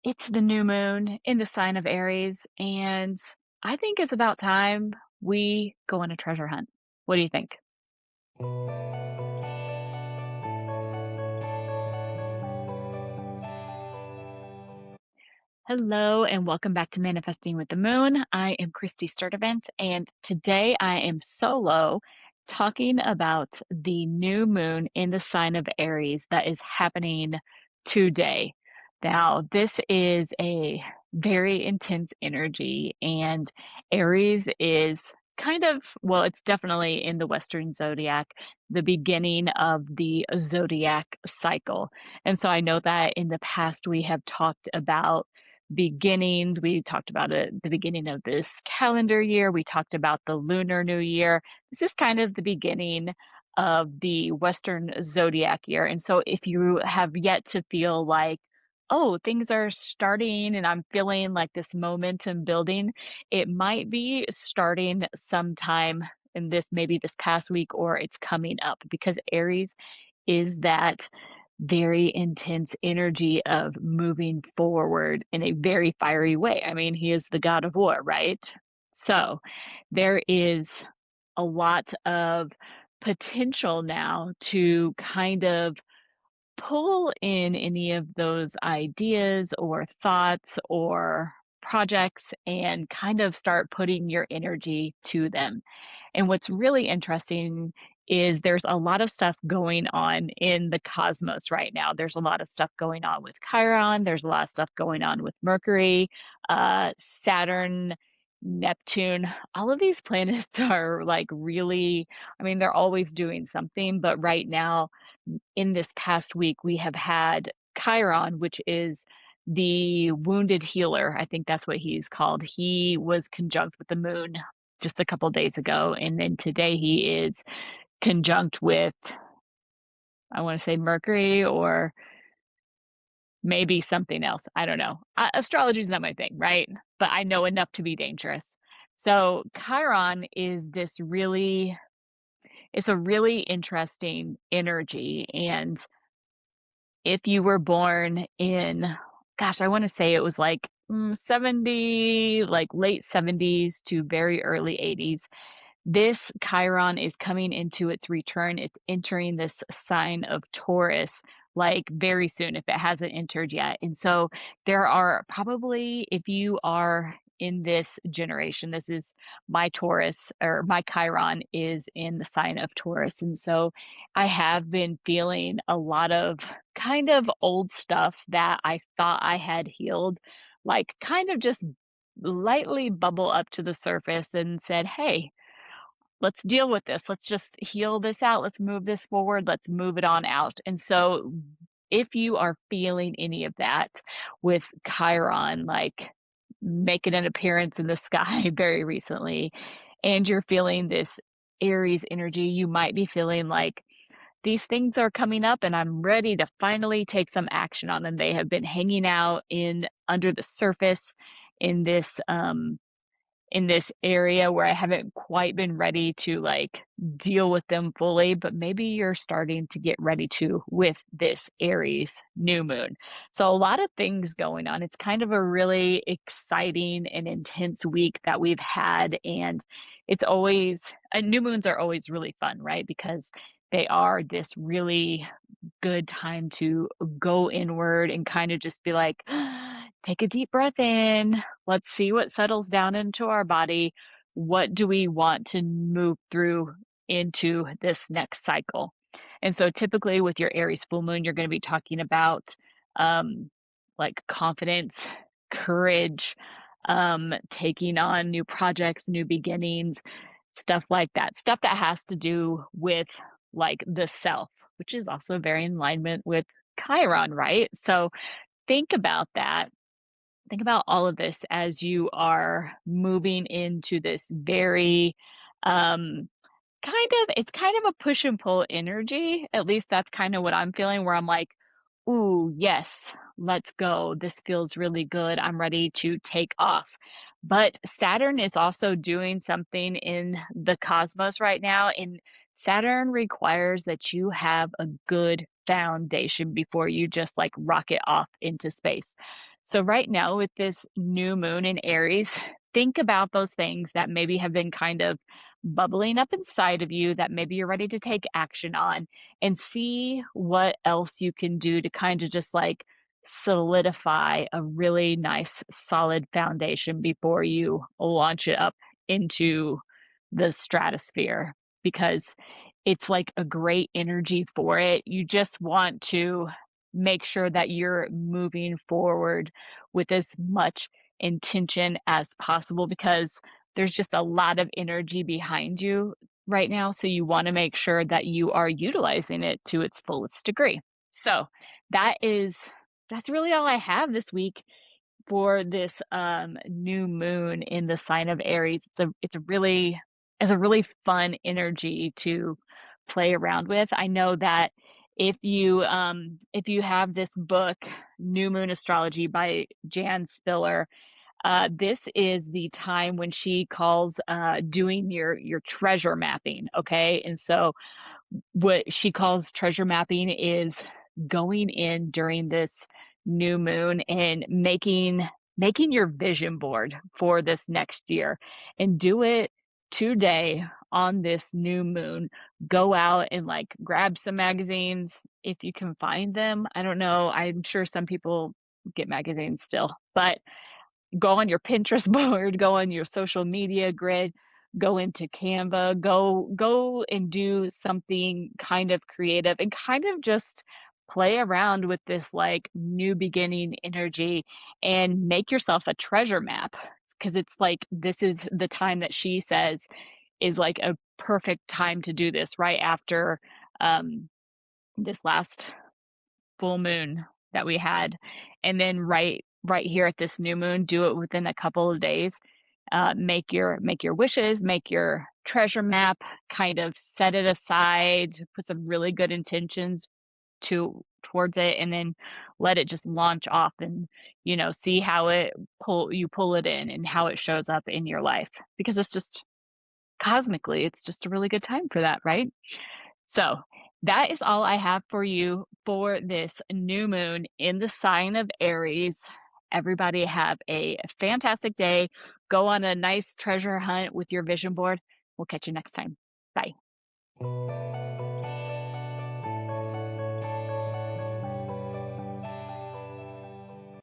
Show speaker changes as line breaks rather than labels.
It's the new moon in the sign of Aries, and I think it's about time we go on a treasure hunt. What do you think? Hello, and welcome back to Manifesting with the Moon. I am Kristy Sturdivant, and today I am solo talking about the new moon in the sign of Aries that is happening today. Now, this is a very intense energy, and Aries is well, it's definitely in the Western Zodiac, the beginning of the zodiac cycle. And so I know that in the past we have talked about beginnings. We talked about it at the beginning of this calendar year. We talked about the Lunar New Year. This is kind of the beginning of the Western Zodiac year. And so if you have yet to feel like, oh, things are starting and I'm feeling like this momentum building, it might be starting sometime in maybe this past week, or it's coming up, because Aries is that very intense energy of moving forward in a very fiery way. I mean, he is the god of war, right? So there is a lot of potential now to kind of pull in any of those ideas or thoughts or projects and kind of start putting your energy to them. And what's really interesting is there's a lot of stuff going on in the cosmos right now. There's a lot of stuff going on with Chiron. There's a lot of stuff going on with Mercury, Saturn, Neptune. All of these planets are like really, I mean, they're always doing something, but right now, in this past week, we have had Chiron, which is the wounded healer. I think that's what he's called. He was conjunct with the moon just a couple days ago. And then today he is conjunct with, I want to say Mercury or maybe something else. I don't know. Astrology is not my thing, right? But I know enough to be dangerous. So Chiron is it's a really interesting energy. And if you were born in, gosh, I want to say it was like 70, like late 70s to very early 80s, this Chiron is coming into its return. It's entering this sign of Taurus like very soon if it hasn't entered yet. And so there are probably, if you are in this generation, this is my Taurus, or my Chiron is in the sign of Taurus. And so I have been feeling a lot of kind of old stuff that I thought I had healed, like kind of just lightly bubble up to the surface and said, hey, let's deal with this. Let's just heal this out. Let's move this forward. Let's move it on out. And so, if you are feeling any of that with Chiron, like making an appearance in the sky very recently, and you're feeling this Aries energy, you might be feeling like these things are coming up and I'm ready to finally take some action on them. They have been hanging out in under the surface in this area where I haven't quite been ready to like deal with them fully, but maybe you're starting to get ready to with this Aries new moon. So a lot of things going on. It's kind of a really exciting and intense week that we've had. And it's always, new moons are always really fun, right? Because they are this really good time to go inward and kind of just be like, take a deep breath in. Let's see what settles down into our body. What do we want to move through into this next cycle? And so typically with your Aries full moon, you're going to be talking about um, like confidence, courage, taking on new projects, new beginnings, stuff like that. Stuff that has to do with like the self, which is also very in alignment with Chiron, right? So think about that. Think about all of this as you are moving into this very it's kind of a push and pull energy. At least that's kind of what I'm feeling, where I'm like, ooh, yes, let's go. This feels really good. I'm ready to take off. But Saturn is also doing something in the cosmos right now. And Saturn requires that you have a good foundation before you just like rocket off into space. So, right now, with this new moon in Aries, think about those things that maybe have been kind of bubbling up inside of you that maybe you're ready to take action on and see what else you can do to kind of just like solidify a really nice, solid foundation before you launch it up into the stratosphere because it's like a great energy for it. You just want to make sure that you're moving forward with as much intention as possible because there's just a lot of energy behind you right now. So you want to make sure that you are utilizing it to its fullest degree. So that is that's really all I have this week for this new moon in the sign of Aries. It's a really fun energy to play around with. I know that if you have this book, New Moon Astrology by Jan Spiller, this is the time when she calls doing your treasure mapping. Okay. And so what she calls treasure mapping is going in during this new moon and making your vision board for this next year and do it today on this new moon. Go out and like grab some magazines if you can find them. I don't know. I'm sure some people get magazines still, but go on your Pinterest board, go on your social media grid, go into Canva, go and do something kind of creative and kind of just play around with this like new beginning energy and make yourself a treasure map because it's like this is the time that she says is like a perfect time to do this right after um this last full moon that we had, and then right here at this new moon, do it within a couple of days. Make your wishes, make your treasure map, kind of set it aside, put some really good intentions towards it, and then let it just launch off and see how you pull it in and how it shows up in your life because it's just cosmically it's just a really good time for that, right? So that is all I have for you for this new moon in the sign of Aries. Everybody have a fantastic day. Go on a nice treasure hunt with your vision board. We'll catch you next time. Bye.